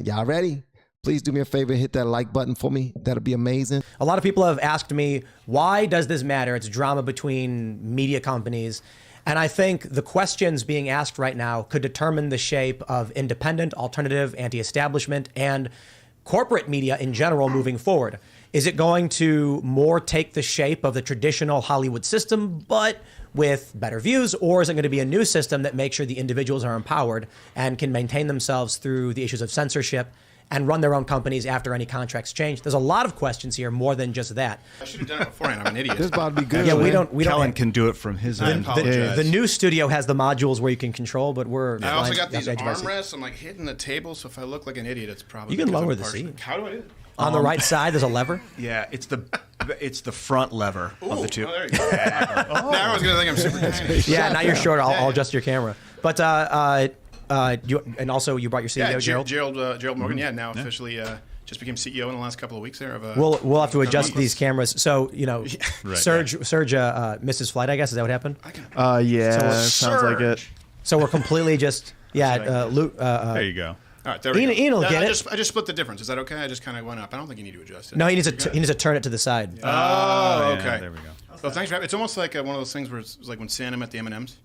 Y'all ready? Please do me a favor, hit that like button for me. That'll be amazing. A lot of people have asked me, why does this matter? It's drama between media companies. And I think the questions being asked right now could determine the shape of independent, alternative, anti-establishment, and corporate media in general moving forward. Is it going to more take the shape of the traditional Hollywood system, but with better views, or is it going to be a new system that makes sure the individuals are empowered and can maintain themselves through the issues of censorship and run their own companies after any contracts change? There's a lot of questions here, more than just that. I should have done it beforehand. I'm an idiot. This is about to be good. Yeah, we man. don't. Kellen can do it from his end. The new studio has the modules where you can control, but we're. I also got these armrests. I'm like hitting the table, so if I look like an idiot, it's probably. You can lower the seat. How do I do it? On the right side, there's a lever. Yeah, it's the front lever of the two. Oh, there you go. Now everyone's gonna think I'm super tiny. Yeah, now you're short. I'll adjust your camera. But and also you brought your CEO, Gerald. Gerald Morgan. Yeah, now officially just became CEO in the last couple of weeks there. We'll have to adjust these cameras. So Serge missed his flight. I guess is that what happened? Yeah, sounds like it. So we're completely just Luke. There you go. All right, there we go. Ian will get it. I just split the difference. Is that okay? I just kind of went up. I don't think you need to adjust it. No, he needs to turn it to the side. Oh, okay. Yeah, there we go. Well, thanks for having. It's almost like one of those things where it's like when Santa met the M&Ms.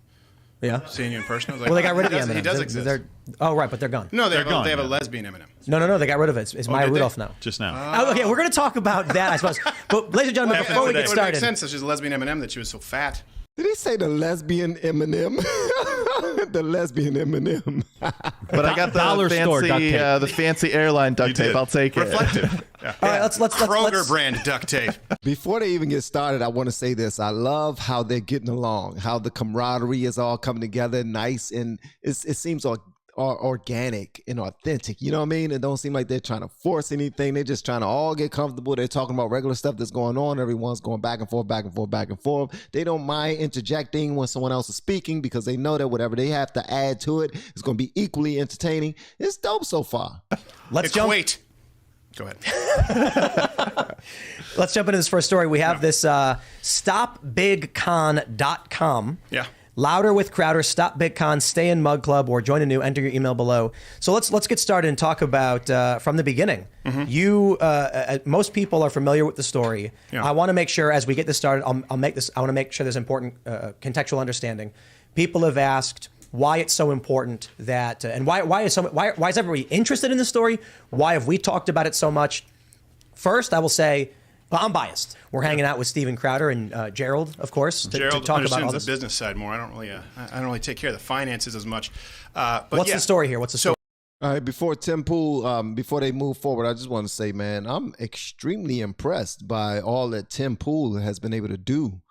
Yeah. Seeing you in person. I was like, Well, they got rid of the M&Ms. He does exist. Oh, right, but they're gone. No, they're gone, they have a yeah. lesbian M&M. No, they got rid of it. It's Maya did they? Rudolph now. Just now. Okay, we're going to talk about that, I suppose. But, ladies and gentlemen, before we get It would make started, sense that she's a lesbian M&M that she was so fat. Did he say the lesbian M&M? The lesbian M&M. But I got Dollar store duct fancy, tape. the fancy airline duct tape. I'll take it. Reflective. Yeah. all right, let's Kroger brand duct tape. Before they even get started, I want to say this. I love how they're getting along, how the camaraderie is all coming together nice, and it seems organic and authentic. You know what I mean? It don't seem like they're trying to force anything. They're just trying to all get comfortable. They're talking about regular stuff that's going on. Everyone's going back and forth, back and forth, back and forth. They don't mind interjecting when someone else is speaking because they know that whatever they have to add to it is going to be equally entertaining. It's dope so far. let's jump. Wait. Go ahead. Let's jump into this first story. We have this stopbigcon.com. Yeah. Louder with Crowder, Stop Big Con, Stay in Mug Club, or join a new. Enter your email below. So let's get started and talk about from the beginning. You, most people are familiar with the story. Yeah. I want to make sure as we get this started, I'll make this. I want to make sure there's important contextual understanding. People have asked why it's so important that, and why is everybody interested in this story? Why have we talked about it so much? First, I will say, well, I'm biased. We're hanging out with Steven Crowder and Gerald, of course, to talk about all this. The business side more. I don't really take care of the finances as much. But what's the story here? What's the story? All right, before Tim Pool, before they move forward, I just want to say, man, I'm extremely impressed by all that Tim Pool has been able to do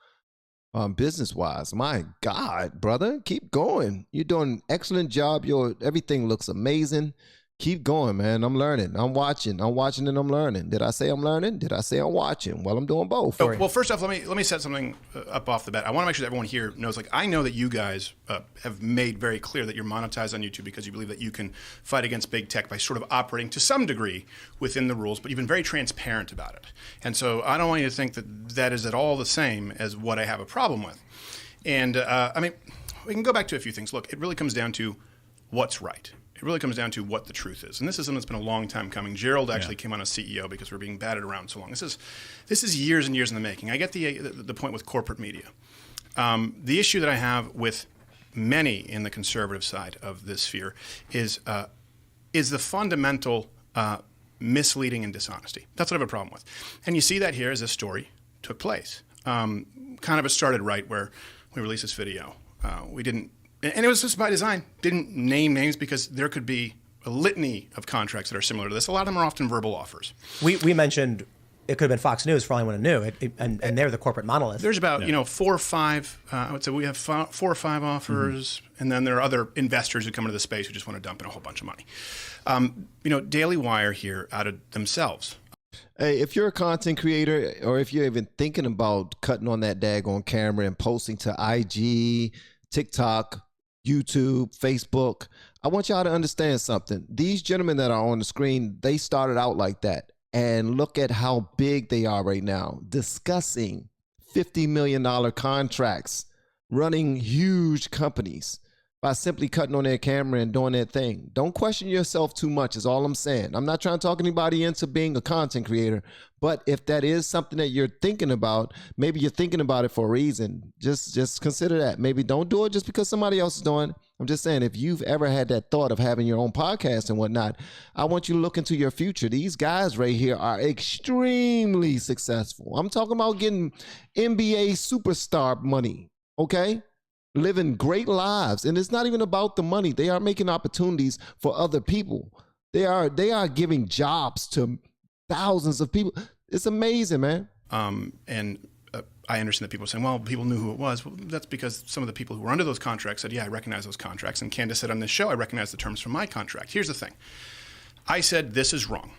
business-wise. My God, brother, keep going. You're doing an excellent job. Everything looks amazing. Keep going, man. I'm learning. I'm watching and I'm learning. Did I say I'm learning? Did I say I'm watching? Well, I'm doing both. Well, first off, let me set something up off the bat. I want to make sure that everyone here knows, like, I know that you guys have made very clear that you're monetized on YouTube because you believe that you can fight against big tech by sort of operating to some degree within the rules, but you've been very transparent about it. And so I don't want you to think that that is at all the same as what I have a problem with. And I mean, we can go back to a few things. Look, it really comes down to what's right. It really comes down to what the truth is. And this is something that's been a long time coming. Gerald actually came on as CEO because we're being batted around so long. This is years and years in the making. I get the point with corporate media. The issue that I have with many in the conservative side of this sphere is the fundamental misleading and dishonesty. That's what I have a problem with. And you see that here as this story took place. Kind of it started right where we released this video. We didn't, and it was just by design, didn't name names because there could be a litany of contracts that are similar to this. A lot of them are often verbal offers. We mentioned it could have been Fox News for all anyone knew, and they're the corporate monolith. There's about 4 or 5. I would say we have 4 or 5 offers, and then there are other investors who come into the space who just want to dump in a whole bunch of money. Daily Wire here outed themselves. Hey, if you're a content creator or if you're even thinking about cutting on that daggone camera and posting to IG, TikTok, YouTube, Facebook, I want y'all to understand something. These gentlemen that are on the screen, they started out like that. And look at how big they are right now, discussing $50 million contracts, running huge companies. by simply cutting on their camera and doing their thing. Don't question yourself too much is all I'm saying. I'm not trying to talk anybody into being a content creator, but if that is something that you're thinking about, maybe you're thinking about it for a reason. Just consider that. Maybe don't do it just because somebody else is doing it. I'm just saying, if you've ever had that thought of having your own podcast and whatnot, I want you to look into your future. These guys right here are extremely successful. I'm talking about getting NBA superstar money, okay? Living great lives. And it's not even about the money. They are making opportunities for other people. They are giving jobs to thousands of people. It's amazing, man. I understand that people are saying, well, people knew who it was. Well, that's because some of the people who were under those contracts said, yeah, I recognize those contracts. And Candace said on this show, I recognize the terms from my contract. Here's the thing. I said, this is wrong.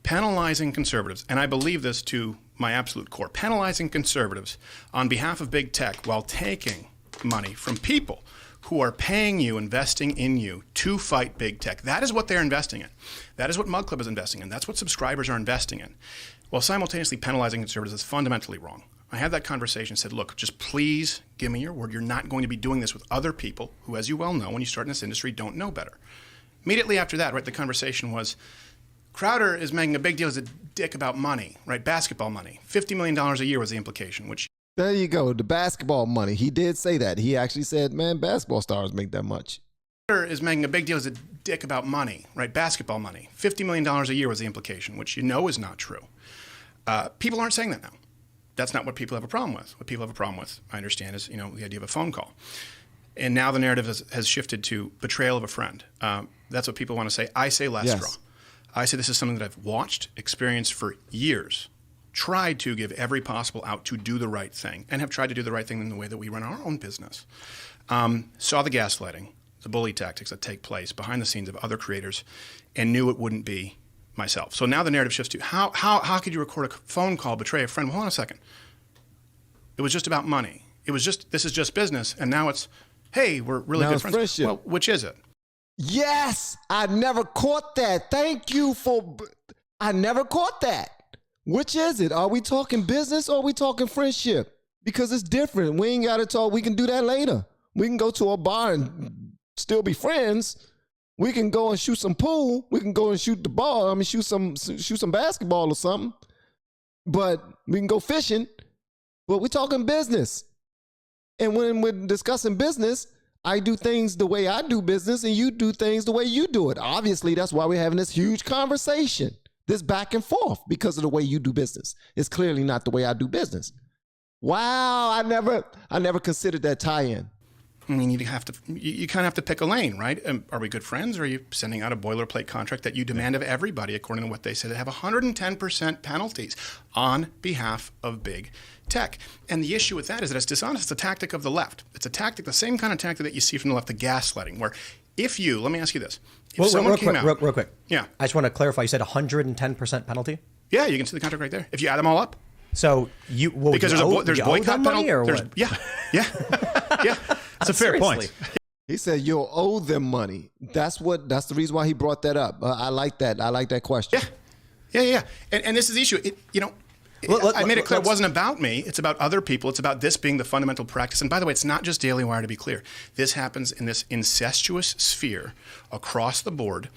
Penalizing conservatives, and I believe this to my absolute core, penalizing conservatives on behalf of big tech while taking money from people who are paying you, investing in you to fight big tech. That is what they're investing in. That is what Mug Club is investing in. That's what subscribers are investing in. While simultaneously penalizing conservatives is fundamentally wrong. I had that conversation and said, look, just please give me your word. You're not going to be doing this with other people who, as you well know, when you start in this industry, don't know better. Immediately after that, right, the conversation was, Crowder is making a big deal as a dick about money, right? Basketball money. $50 million a year was the implication, which... There you go, the basketball money. He did say that. He actually said, man, basketball stars make that much. Crowder is making a big deal as a dick about money, right? Basketball money. $50 million a year was the implication, which you know is not true. People aren't saying that now. That's not what people have a problem with. What people have a problem with, I understand, is the idea of a phone call. And now the narrative has shifted to betrayal of a friend. That's what people want to say. I say last straw. I say this is something that I've watched, experienced for years, tried to give every possible out to do the right thing, and have tried to do the right thing in the way that we run our own business. Saw the gaslighting, the bully tactics that take place behind the scenes of other creators, and knew it wouldn't be myself. So now the narrative shifts to how could you record a phone call, betray a friend? Well, hold on a second. It was just about money. It was just, this is just business. And now it's, hey, we're really good friends. Friendship. Well, which is it? Yes, I never caught that. Thank you for, I never caught that. Which is it? Are we talking business or are we talking friendship? Because it's different. We ain't got to talk. We can do that later. We can go to a bar and still be friends. We can go and shoot some pool. We can go and shoot the ball. I mean, shoot some basketball or something. But we can go fishing. But we're talking business. And when we're discussing business, I do things the way I do business and you do things the way you do it. Obviously, that's why we're having this huge conversation, this back and forth, because of the way you do business. It's clearly not the way I do business. Wow, I never considered that tie-in. I mean, you kind of have to pick a lane, right? Are we good friends, or are you sending out a boilerplate contract that you demand of everybody, according to what they say, that have 110% penalties on behalf of big tech? And the issue with that is that it's dishonest. It's a tactic of the left. It's a tactic, the same kind of tactic that you see from the left, the gaslighting, where if you, let me ask you this. If someone came out, real quick. Yeah. I just want to clarify, you said 110% penalty? Yeah, you can see the contract right there. If you add them all up. So because there's boycott penalty. Or what? Yeah. That's a fair point. He said you'll owe them money. That's the reason why he brought that up. I like that. I like that question. Yeah. And this is the issue. I made it clear it wasn't about me. It's about other people. It's about this being the fundamental practice. And by the way, it's not just Daily Wire, to be clear. This happens in this incestuous sphere across the board.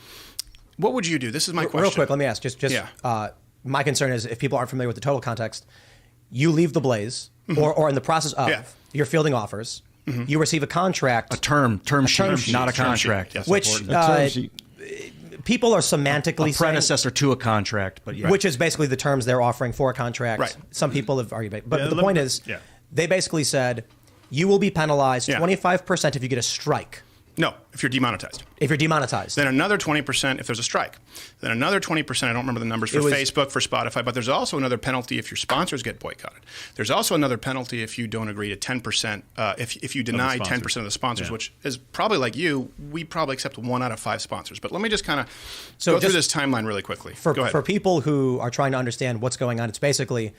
What would you do? This is my question. Real quick, let me ask. My concern is, if people aren't familiar with the total context, you leave the Blaze, or in the process of, you're fielding offers. Mm-hmm. You receive a contract. A term sheet, not a contract. Yes, which people are semantically a predecessor to a contract, but which is basically the terms they're offering for a contract. Right. Some people have argued, but the point is, they basically said you will be penalized 25% if you get a strike. No, if you're demonetized. If you're demonetized. Then another 20% if there's a strike. Then another 20%, I don't remember the numbers for Facebook, for Spotify, but there's also another penalty if your sponsors get boycotted. There's also another penalty if you don't agree to 10%, if you deny 10% of the sponsors, which is probably like you, we probably accept 1 out of 5 sponsors. But let me just kind of go through this timeline really quickly. Go ahead. For people who are trying to understand what's going on, it's basically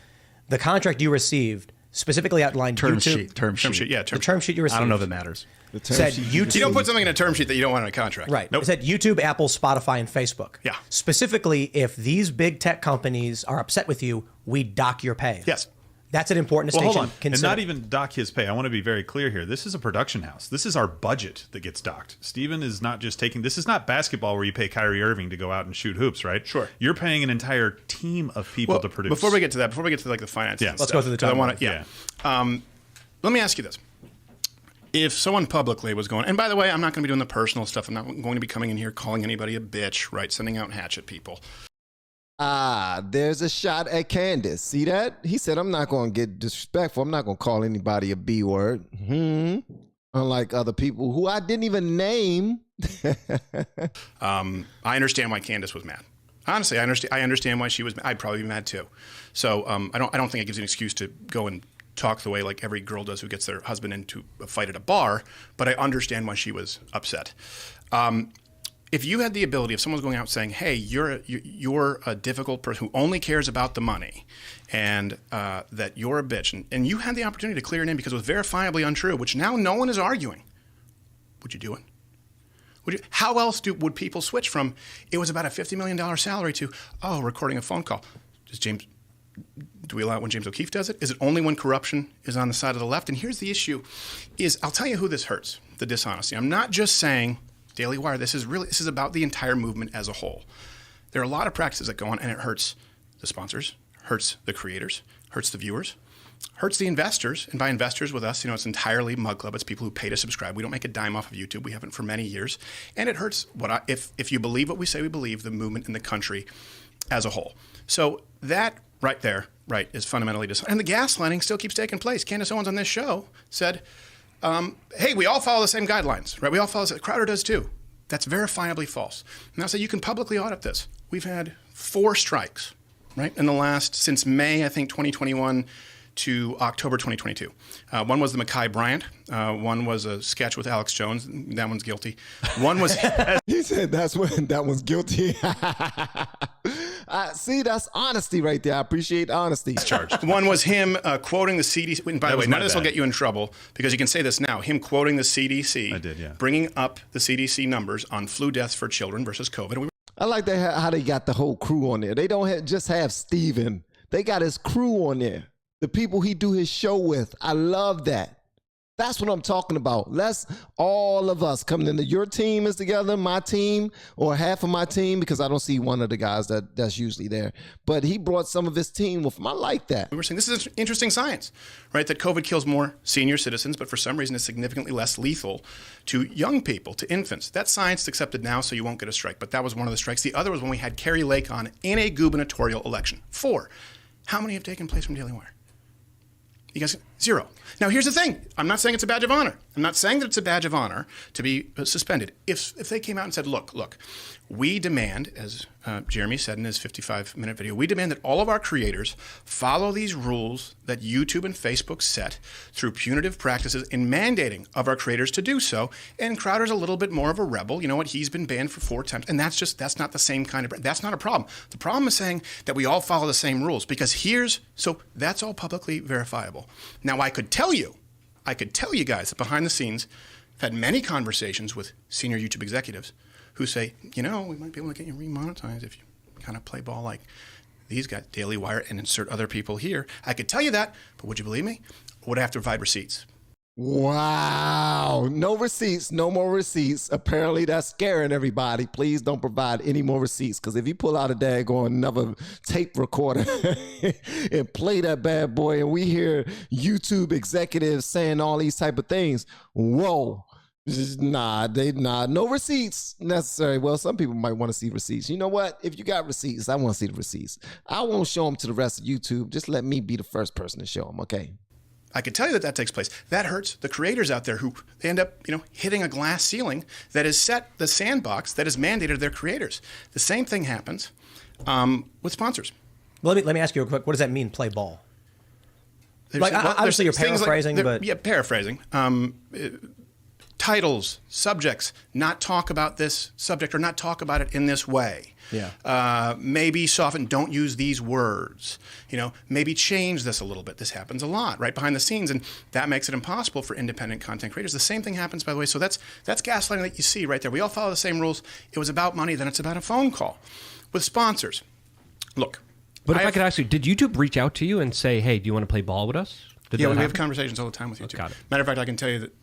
the contract you received specifically outlined term YouTube. Term sheet. The term sheet you received. I don't know if it matters. Said YouTube. You don't put something in a term sheet that you don't want in a contract. Right. Nope. It said YouTube, Apple, Spotify, and Facebook. Yeah. Specifically, if these big tech companies are upset with you, we dock your pay. Yes. That's an important Well, distinction. hold on. And not even dock his pay. I want to be very clear here. This is a production house. This is our budget that gets docked. Steven is not just taking... This is not basketball where you pay Kyrie Irving to go out and shoot hoops, right? Sure. You're paying an entire team of people to produce. Before we get to that, before we get to like the finances, Yeah. and Let's stuff, go through the timeline. Let me ask you this. If someone publicly was going, and by the way, I'm not going to be doing the personal stuff. I'm not going to be coming in here calling anybody a bitch, right? Sending out hatchet people. There's a shot at Candace. See that? He said, I'm not going to get disrespectful. I'm not going to call anybody a B word. Unlike other people who I didn't even name. I understand why Candace was mad. Honestly, I understand why she was mad. I'd probably be mad too. So I don't think it gives you an excuse to go and talk the way like every girl does who gets their husband into a fight at a bar, but I understand why she was upset. If you had the ability, if someone's going out saying, hey, you're a difficult person who only cares about the money and that you're a bitch, and you had the opportunity to clear it in because it was verifiably untrue, which now no one is arguing, would you do it? How else would people switch from, it was about a $50 million salary to, oh, recording a phone call? Do we allow it when James O'Keefe does it? Is it only when corruption is on the side of the left? And here's the issue is, I'll tell you who this hurts, the dishonesty. I'm not just saying Daily Wire, this is about the entire movement as a whole. There are a lot of practices that go on, and it hurts the sponsors, hurts the creators, hurts the viewers, hurts the investors. And by investors with us, it's entirely Mug Club. It's people who pay to subscribe. We don't make a dime off of YouTube. We haven't for many years. And it hurts if you believe what we say we believe, the movement in the country as a whole. So that right there, right, is fundamentally dishonest. And the gaslighting still keeps taking place. Candace Owens on this show said, hey, we all follow the same guidelines, right? We all follow the same. Crowder does too. That's verifiably false. Now, so you can publicly audit this. We've had 4 strikes, right, in the last, since May, I think, 2021 to October 2022. One was the Mekhi Bryant. One was a sketch with Alex Jones. That one's guilty. One was... He said that one's guilty. See, that's honesty right there. I appreciate honesty. Charged. One was him quoting the CDC. And by the way, none of this will get you in trouble because you can say this now. Him quoting the CDC. I did, yeah. Bringing up the CDC numbers on flu deaths for children versus COVID. I like that how they got the whole crew on there. They don't just have Steven. They got his crew on there. The people he do his show with. I love that. That's what I'm talking about. Let's all of us come into your team is together, my team, or half of my team, because I don't see one of the guys that's usually there. But he brought some of his team with him. I like that. We were saying this is interesting science, right? That COVID kills more senior citizens, but for some reason it's significantly less lethal to young people, to infants. That science is accepted now, so you won't get a strike. But that was one of the strikes. The other was when we had Carrie Lake on in a gubernatorial election. 4. How many have taken place from Daily Wire? You guys, 0. Now, here's the thing. I'm not saying it's a badge of honor. I'm not saying that it's a badge of honor to be suspended. If they came out and said, look, we demand, as Jeremy said in his 55-minute video, we demand that all of our creators follow these rules that YouTube and Facebook set through punitive practices in mandating of our creators to do so. And Crowder's a little bit more of a rebel. You know what? He's been banned for 4 times. And that's not the same kind of, that's not a problem. The problem is saying that we all follow the same rules because so that's all publicly verifiable. Now, I could tell you guys that behind the scenes, I've had many conversations with senior YouTube executives who say, we might be able to get you remonetized if you kind of play ball like these guys, Daily Wire, and insert other people here. I could tell you that, but would you believe me? I would have to provide receipts. Wow. No receipts. No more receipts. Apparently that's scaring everybody. Please don't provide any more receipts because if you pull out a daggone another tape recorder and play that bad boy and we hear YouTube executives saying all these type of things, whoa. No receipts necessary. Well, some people might want to see receipts. You know what? If you got receipts, I want to see the receipts. I won't show them to the rest of YouTube. Just let me be the first person to show them, okay? I could tell you that takes place. That hurts the creators out there who they end up, hitting a glass ceiling that is set, the sandbox that is mandated to their creators. The same thing happens with sponsors. Well, let me ask you real quick. What does that mean, play ball? Obviously you're paraphrasing, but... Yeah, paraphrasing. Titles, subjects, not talk about this subject or not talk about it in this way. Yeah. Maybe soften, don't use these words. Maybe change this a little bit. This happens a lot, right, behind the scenes, and that makes it impossible for independent content creators. The same thing happens, by the way. So that's gaslighting that you see right there. We all follow the same rules. It was about money, then it's about a phone call. With sponsors, look, But if I could ask you, did YouTube reach out to you and say, "Hey, do you want to play ball with us"? Yeah, we have conversations all the time with YouTube. Got it. Matter of fact, I can tell you that.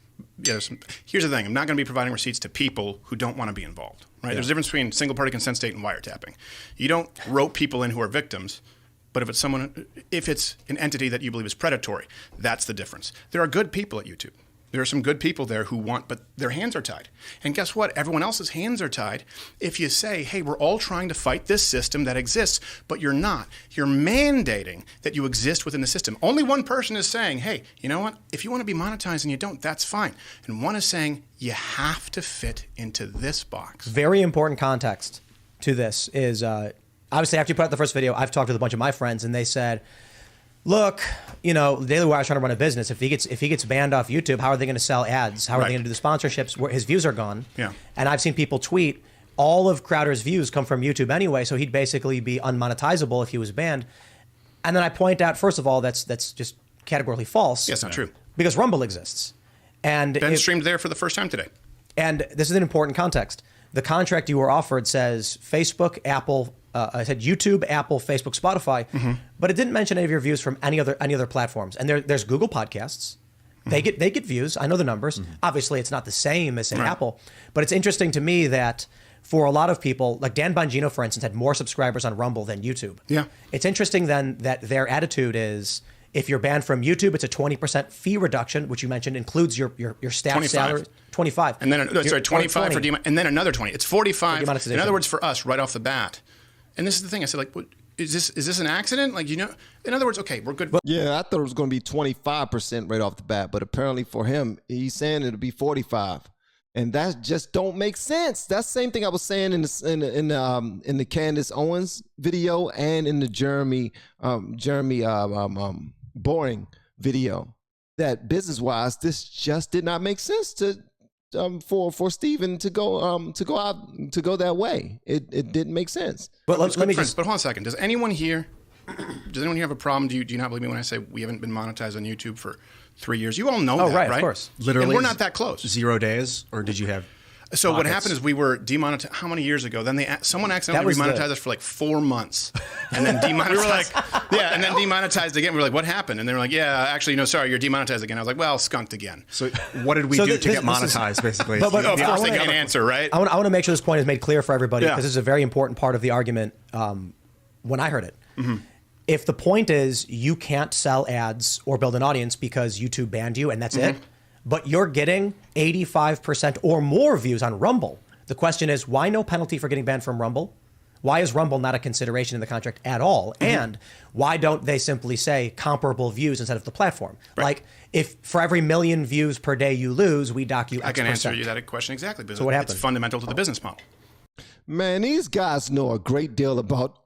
Here's the thing: I'm not going to be providing receipts to people who don't want to be involved. Right? Yeah. There's a difference between single-party consent state and wiretapping. You don't rope people in who are victims. But if it's an entity that you believe is predatory, that's the difference. There are good people at YouTube. There are some good people there who want, but their hands are tied. And guess what? Everyone else's hands are tied. If you say, hey, we're all trying to fight this system that exists, but you're not. You're mandating that you exist within the system. Only one person is saying, hey, you know what? If you want to be monetized and you don't, that's fine. And one is saying, you have to fit into this box. Very important context to this is, obviously, after you put out the first video, I've talked with a bunch of my friends, and they said, look, Daily Wire's trying to run a business. If he gets banned off YouTube, how are they going to sell ads? How are they going to do the sponsorships? Where his views are gone. Yeah. And I've seen people tweet, all of Crowder's views come from YouTube anyway, so he'd basically be unmonetizable if he was banned. And then I point out, first of all, that's just categorically false. Yeah, it's not true. Because Rumble exists. And Ben streamed there for the first time today. And this is an important context. The contract you were offered says Facebook, Apple, I said YouTube, Apple, Facebook, Spotify, but it didn't mention any of your views from any other platforms. And there's Google Podcasts. They get views. I know the numbers. Obviously, it's not the same as say Apple, but it's interesting to me that for a lot of people, like Dan Bongino, for instance, had more subscribers on Rumble than YouTube. Yeah, it's interesting then that their attitude is, if you're banned from YouTube, it's a 20% fee reduction, which you mentioned includes your staff 25. Salary. 25. And then 25 for and then another 20. It's 45. In other words, for us, right off the bat. And this is the thing. I said, like, what, is this an accident? Like, in other words, okay, we're good. Yeah, I thought it was going to be 25% right off the bat, but apparently for him, he's saying it'll be 45, and that just don't make sense. That's the same thing I was saying in the Candace Owens video and in the Jeremy Boring video. That business-wise, this just did not make sense to. For Steven to go that way. It didn't make sense. But let me just. But hold on a second. Does anyone here have a problem? Do you not believe me when I say we haven't been monetized on YouTube for 3 years? You all know that, right? Of course. Literally, and we're not that close. 0 days, or did you have? So what happened is we were demonetized. How many years ago? Then someone accidentally remonetized us for like 4 months, and then demonetized. And then demonetized again. We were like, "What happened?" And they were like, "Yeah, actually, no, sorry, you're demonetized again." I was like, "Well, skunked again." So what did we do to get monetized, basically? But of course, they can't answer, right? I want to make sure this point is made clear for everybody because this is a very important part of the argument. When I heard it, if the point is you can't sell ads or build an audience because YouTube banned you, and that's it. But you're getting 85% or more views on Rumble. The question is, why no penalty for getting banned from Rumble? Why is Rumble not a consideration in the contract at all? And why don't they simply say comparable views instead of the platform? Right. Like, if for every 1 million views per day you lose, we dock you X%. I can answer you that question exactly. Because so what happened? It's fundamental to the business model. Man, these guys know a great deal about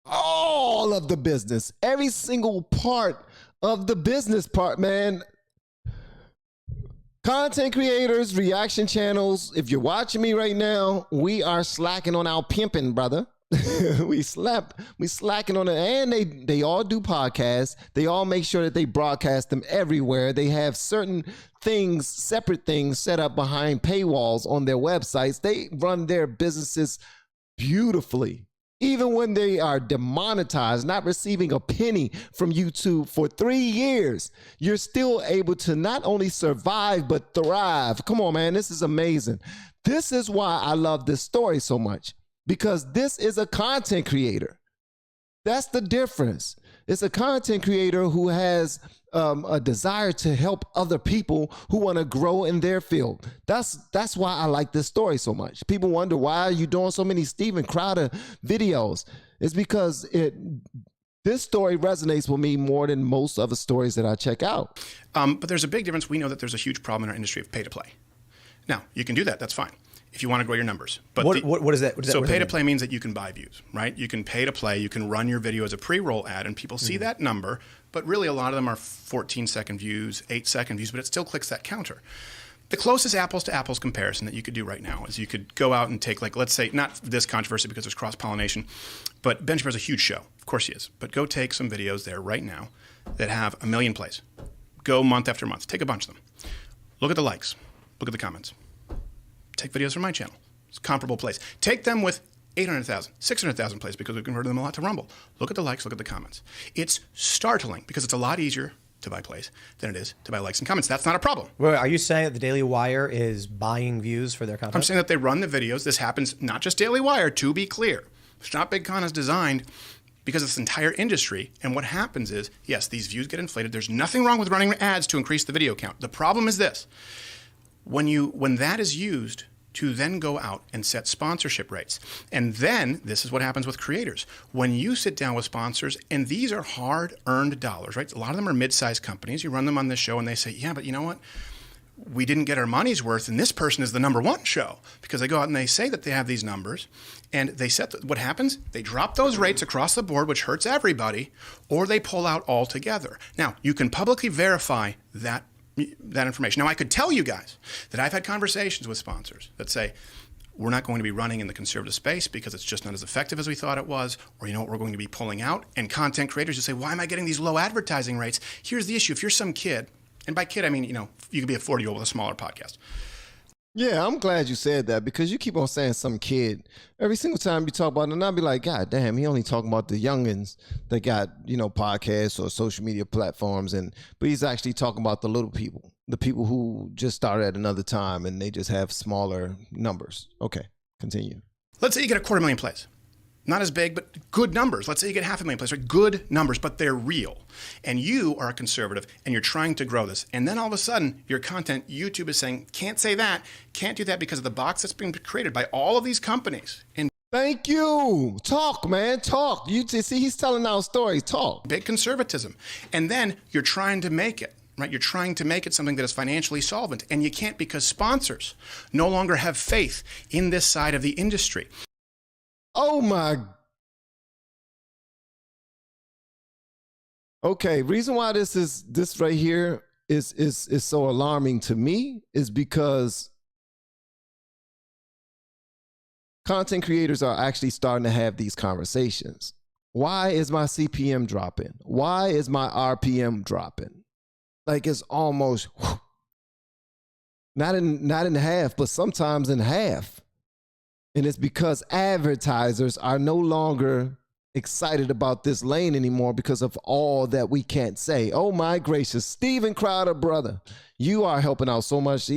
all of the business. Every single part of the business part, man. Content creators, reaction channels. If you're watching me right now, we are slacking on our pimping, brother. we slacking on it. And they all do podcasts. They all make sure that they broadcast them everywhere. They have certain things, separate things set up behind paywalls on their websites. They run their businesses beautifully. Even when they are demonetized, not receiving a penny from YouTube for 3 years, you're still able to not only survive, but thrive. Come on, man, this is amazing. This is why I love this story so much, because this is a content creator. That's the difference. It's a content creator who has a desire to help other people who want to grow in their field. That's why I like this story so much. People wonder, why are you doing so many Steven Crowder videos? It's because this story resonates with me more than most other stories that I check out. But there's a big difference. We know that there's a huge problem in our industry of pay to play. Now, you can do that. That's fine if you want to grow your numbers. But what is that? So pay to play means that you can buy views, right? You can pay to play. You can run your video as a pre-roll ad, and people see that number. But really, a lot of them are 14-second views, 8-second views, but it still clicks that counter. The closest apples to apples comparison that you could do right now is you could go out and take, like, let's say, not this controversy because there's cross-pollination, but Ben Shapiro is a huge show. Of course he is. But go take some videos there right now that have 1 million plays. Go month after month. Take a bunch of them. Look at the likes. Look at the comments. Take videos from my channel. It's comparable plays. Take them with 800,000, 600,000 plays because we've converted them a lot to Rumble. Look at the likes, look at the comments. It's startling because it's a lot easier to buy plays than it is to buy likes and comments. That's not a problem. Wait, are you saying that the Daily Wire is buying views for their content? I'm saying that they run the videos. This happens not just Daily Wire, to be clear. Stop Big Con is designed because of this entire industry. And what happens is, yes, these views get inflated. There's nothing wrong with running ads to increase the video count. The problem is this. When that is used to then go out and set sponsorship rates. And then this is what happens with creators. When you sit down with sponsors, and these are hard-earned dollars, right? A lot of them are mid-sized companies. You run them on this show and they say, yeah, but you know what? We didn't get our money's worth, and this person is the #1 show, because they go out and they say that they have these numbers, and they set what happens? They drop those rates across the board, which hurts everybody, or they pull out altogether. Now, you can publicly verify that information. Now, I could tell you guys that I've had conversations with sponsors that say, we're not going to be running in the conservative space because it's just not as effective as we thought it was, or you know what, we're going to be pulling out. And content creators who say, why am I getting these low advertising rates? Here's the issue. If you're some kid, and by kid, I mean, you know, you could be a 40-year-old with a smaller podcast. Yeah, I'm glad you said that, because you keep on saying some kid. Every single time you talk about it, and I'll be like, God damn, he only talking about the youngins that got, you know, podcasts or social media platforms, but he's actually talking about the little people, the people who just started at another time and they just have smaller numbers. Okay, continue. Let's say you get 250,000 plays. Not as big, but good numbers. Let's say you get 500,000 plays, right? Good numbers, but they're real. And you are a conservative and you're trying to grow this. And then all of a sudden, your content, YouTube is saying, can't say that, can't do that because of the box that's being created by all of these companies. And thank you. Talk, man, talk. You see, he's telling our stories. Talk. big conservatism. And then you're trying to make it. Right? You're trying to make it something that is financially solvent, and you can't because sponsors no longer have faith in this side of the industry. Oh my. Okay, reason why this right here is so alarming to me is because content creators are actually starting to have these conversations. Why is my CPM dropping? Why is my RPM dropping? Like, it's almost not in half, but sometimes in half. And it's because advertisers are no longer excited about this lane anymore because of all that we can't say. Oh my gracious, Steven Crowder, brother, you are helping out so much.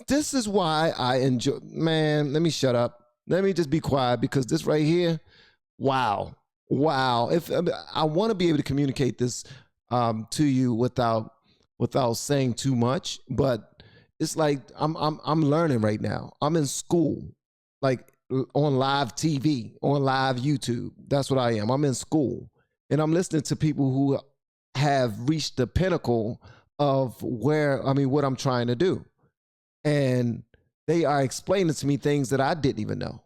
This is why I enjoy, man, let me shut up. Let me just be quiet, because this right here, wow. If I want to be able to communicate this to you without saying too much, but it's like I'm learning right now. I'm in school, like on live TV, on live YouTube. That's what I am. I'm in school, and I'm listening to people who have reached the pinnacle of what I'm trying to do, and they are explaining to me things that I didn't even know.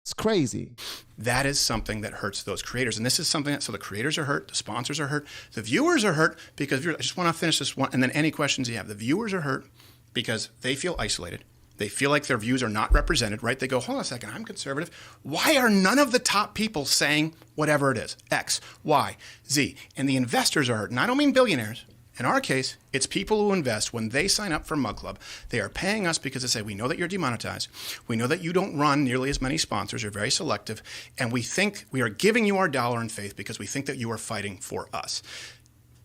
It's crazy. That is something that hurts those creators. And this is something so the creators are hurt, the sponsors are hurt, the viewers are hurt because I just want to finish this one, and then any questions you have. The viewers are hurt because they feel isolated. They feel like their views are not represented, right? They go, hold on a second, I'm conservative. Why are none of the top people saying whatever it is? X, Y, Z. And the investors are hurt. And I don't mean billionaires. In our case, it's people who invest. When they sign up for Mug Club, they are paying us because they say, we know that you're demonetized. We know that you don't run nearly as many sponsors. You're very selective. And we think we are giving you our dollar in faith because we think that you are fighting for us.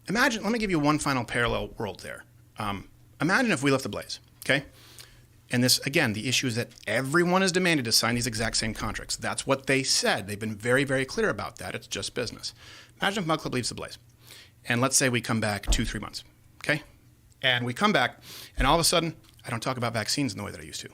Imagine, let me give you one final parallel world there. Imagine if we left the blaze, okay? And this, again, the issue is that everyone is demanded to sign these exact same contracts. That's what they said. They've been very, very clear about that. It's just business. Imagine if Mug Club leaves the blaze. And let's say we come back 2-3 months, okay? And we come back, and all of a sudden, I don't talk about vaccines in the way that I used to.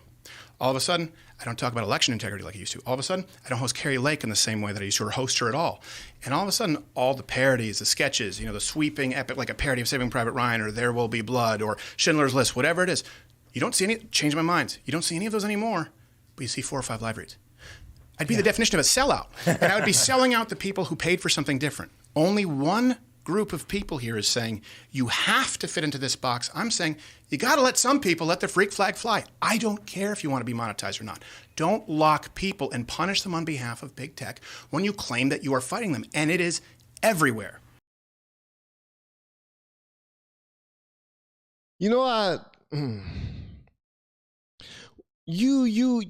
All of a sudden, I don't talk about election integrity like I used to. All of a sudden, I don't host Carrie Lake in the same way that I used to, or host her at all. And all of a sudden, all the parodies, the sketches, the sweeping epic, like a parody of Saving Private Ryan, or There Will Be Blood, or Schindler's List, whatever it is, you don't see any, change my mind, you don't see any of those anymore, but you see 4 or 5 live reads. I'd be the definition of a sellout. And I would be selling out the people who paid for something different. Only one group of people here is saying, you have to fit into this box. I'm saying, you got to let some people let the freak flag fly. I don't care if you want to be monetized or not. Don't lock people and punish them on behalf of big tech when you claim that you are fighting them. And it is everywhere. You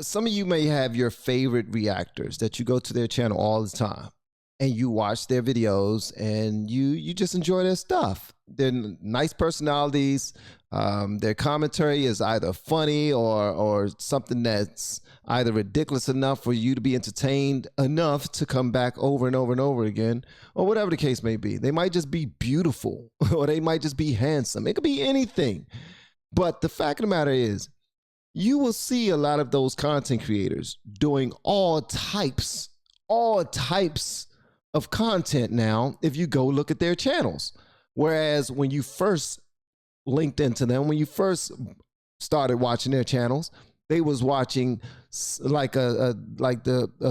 some of you may have your favorite reactors that you go to their channel all the time and you watch their videos and you just enjoy their stuff. They're nice personalities. Their commentary is either funny or something that's either ridiculous enough for you to be entertained enough to come back over and over and over again, or whatever the case may be. They might just be beautiful or they might just be handsome. It could be anything. But the fact of the matter is, you will see a lot of those content creators doing all types of content now if you go look at their channels. Whereas when you first linked into them, when you first started watching their channels, they was watching like a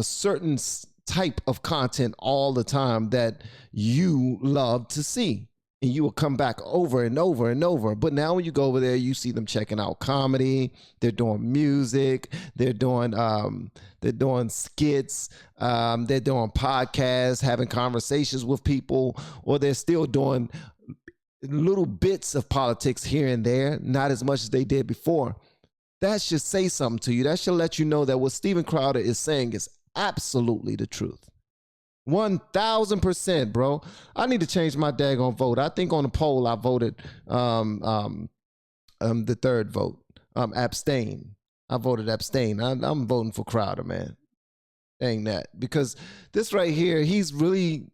certain type of content all the time that you love to see. And you will come back over and over and over. But now when you go over there, you see them checking out comedy. They're doing music. They're doing skits. They're doing podcasts, having conversations with people, or they're still doing little bits of politics here and there, not as much as they did before. That should say something to you. That should let you know that what Steven Crowder is saying is absolutely the truth. 1,000%, bro. I need to change my daggone vote. I think on the poll I voted the third vote, abstain. I voted abstain. I'm voting for Crowder, man. Dang that, because this right here, he's really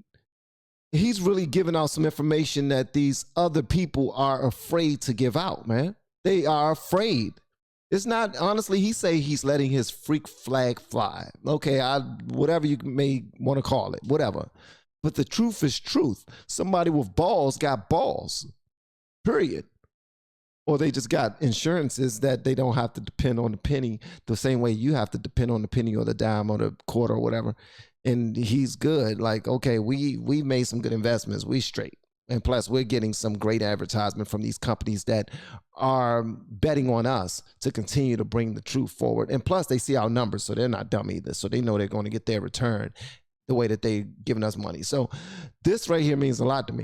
giving out some information that these other people are afraid to give out, man. They are afraid. It's not, honestly, he say he's letting his freak flag fly. Okay, whatever you may want to call it, whatever. But the truth is truth. Somebody with balls got balls, period. Or they just got insurances that they don't have to depend on the penny the same way you have to depend on the penny or the dime or the quarter or whatever. And he's good. Like, okay, we made some good investments. We straight. And plus, we're getting some great advertisement from these companies that are betting on us to continue to bring the truth forward. And plus, they see our numbers, so they're not dumb either. So they know they're going to get their return the way that they're giving us money. So this right here means a lot to me.